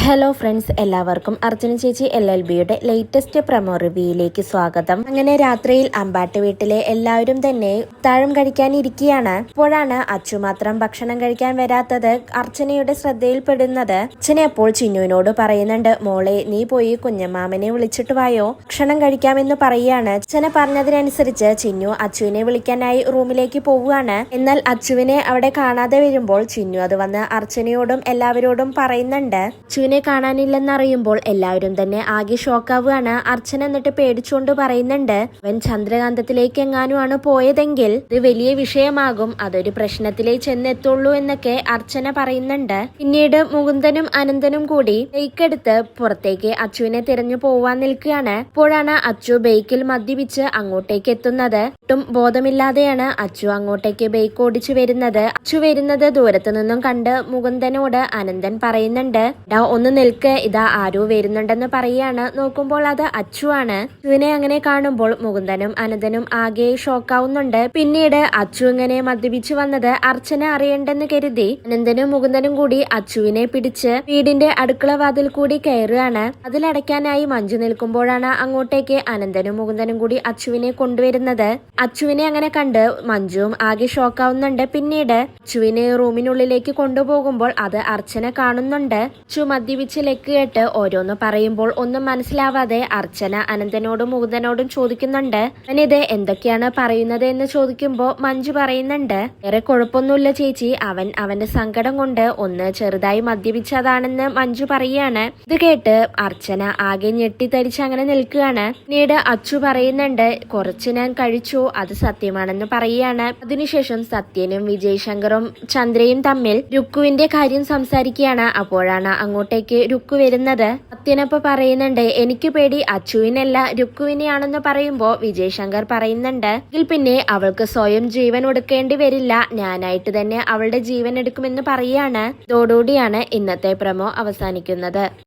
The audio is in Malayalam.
ഹലോ ഫ്രണ്ട്സ്, എല്ലാവർക്കും അർച്ചന ചേച്ചി LLBയുടെ ലേറ്റസ്റ്റ് പ്രൊമോ റിവ്യൂയിലേക്ക് സ്വാഗതം. അങ്ങനെ രാത്രിയിൽ അമ്പാട്ട് വീട്ടിലെ എല്ലാവരും തന്നെ താഴം കഴിക്കാനിരിക്കുകയാണ്. അപ്പോഴാണ് അച്ചു മാത്രം ഭക്ഷണം കഴിക്കാൻ വരാത്തത് അർച്ചനയുടെ ശ്രദ്ധയിൽപ്പെടുന്നത്. അച്ഛനെ അപ്പോൾ ചിന്നുവിനോട് പറയുന്നുണ്ട്, മോളെ നീ പോയി കുഞ്ഞമ്മാമനെ വിളിച്ചിട്ട് വായോ, ഭക്ഷണം കഴിക്കാമെന്ന് പറയുകയാണ്. അച്ഛന പറഞ്ഞതിനനുസരിച്ച് ചിന്നു അച്ചുവിനെ വിളിക്കാനായി റൂമിലേക്ക് പോവുകയാണ്. എന്നാൽ അച്ചുവിനെ അവിടെ കാണാതെ വരുമ്പോൾ ചിന്നു അത് വന്ന് അർച്ചനയോടും എല്ലാവരോടും പറയുന്നുണ്ട്. അച്ചുവിനെ കാണാനില്ലെന്നറിയുമ്പോൾ എല്ലാവരും തന്നെ ആകെ ഷോക്കാവുകയാണ്. അർച്ചന എന്നിട്ട് പേടിച്ചുകൊണ്ട് പറയുന്നുണ്ട്, അവൻ ചന്ദ്രകാന്തത്തിലേക്ക് എങ്ങാനുമാണ് പോയതെങ്കിൽ ഇത് വലിയ വിഷയമാകും, അതൊരു പ്രശ്നത്തിലേ ചെന്നെത്തുള്ളൂ എന്നൊക്കെ അർച്ചന പറയുന്നുണ്ട്. പിന്നീട് മുകുന്ദനും അനന്തനും കൂടി ബൈക്കെടുത്ത് പുറത്തേക്ക് അച്ചുവിനെ തിരഞ്ഞു പോവാൻ നിൽക്കുകയാണ്. അപ്പോഴാണ് അച്ചു ബൈക്കിൽ മദ്യപിച്ച് അങ്ങോട്ടേക്ക് എത്തുന്നത്. ഒട്ടും ബോധമില്ലാതെയാണ് അച്ചു അങ്ങോട്ടേക്ക് ബൈക്ക് ഓടിച്ചു വരുന്നത്. അച്ചു വരുന്നത് ദൂരത്തു നിന്നും കണ്ട് മുകുന്ദനോട് അനന്തൻ പറയുന്നുണ്ട്, ഒന്ന് നിൽക്ക്, ഇതാ ആരോ വരുന്നുണ്ടെന്ന് പറയാണ്. നോക്കുമ്പോൾ അത് അച്ചുവാണ്. അച്ചുവിനെ അങ്ങനെ കാണുമ്പോൾ മുകുന്ദനും അനന്തനും ആകെ ഷോക്കാവുന്നുണ്ട്. പിന്നീട് അച്ചു ഇങ്ങനെ മദ്യപിച്ചു വന്നത് അർച്ചന അറിയണ്ടെന്ന് കരുതി അനന്തനും മുകുന്ദനും കൂടി അച്ചുവിനെ പിടിച്ച് വീടിന്റെ അടുക്കള വാതിൽ കൂടി കയറുകയാണ്. അതിലടയ്ക്കാനായി മഞ്ജു നിൽക്കുമ്പോഴാണ് അങ്ങോട്ടേക്ക് അനന്തനും മുകുന്ദനും കൂടി അച്ചുവിനെ കൊണ്ടുവരുന്നത്. അച്ചുവിനെ അങ്ങനെ കണ്ട് മഞ്ജുവും ആകെ ഷോക്കാവുന്നുണ്ട്. പിന്നീട് അച്ചുവിനെ റൂമിനുള്ളിലേക്ക് കൊണ്ടുപോകുമ്പോൾ അത് അർച്ചന കാണുന്നുണ്ട്. അച്ചു മദ്യപിച്ച് ലെക്ക് കേട്ട് ഓരോന്ന് പറയുമ്പോൾ ഒന്നും മനസ്സിലാവാതെ അർച്ചന അനന്തനോടും മുകുന്ദനോടും ചോദിക്കുന്നുണ്ട്, അവനിത് എന്തൊക്കെയാണ് പറയുന്നത് എന്ന് ചോദിക്കുമ്പോൾ മഞ്ജു പറയുന്നുണ്ട്, വേറെ കുഴപ്പമൊന്നുമില്ല ചേച്ചി, അവന്റെ സങ്കടം കൊണ്ട് ഒന്ന് ചെറുതായി മദ്യപിച്ചതാണെന്ന് മഞ്ജു പറയാണ്. ഇത് കേട്ട് അർച്ചന ആകെ ഞെട്ടിത്തരിച്ച് അങ്ങനെ നിൽക്കുകയാണ്. പിന്നീട് അച്ചു പറയുന്നുണ്ട്, കുറച്ച് ഞാൻ കഴിച്ചു, അത് സത്യമാണെന്ന് പറയുകയാണ്. അതിനുശേഷം സത്യനും വിജയ് ശങ്കറും ചന്ദ്രയും തമ്മിൽ രുക്കുവിന്റെ കാര്യം സംസാരിക്കുകയാണ്. അപ്പോഴാണ് അങ്ങോട്ടേക്ക് രുക്കു വരുന്നത്. സത്യനപ്പ പറയുന്നുണ്ട്, എനിക്ക് പേടി അച്ചുവിനല്ല രുക്കുവിനെയാണെന്ന് പറയുമ്പോ വിജയ് ശങ്കർ പറയുന്നുണ്ട്, എങ്കിൽ പിന്നെ അവൾക്ക് സ്വയം ജീവൻ ഒടുക്കേണ്ടി വരില്ല, ഞാനായിട്ട് തന്നെ അവളുടെ ജീവൻ എടുക്കുമെന്ന് പറയാണ്. ഇതോടുകൂടിയാണ് ഇന്നത്തെ പ്രമോ അവസാനിക്കുന്നത്.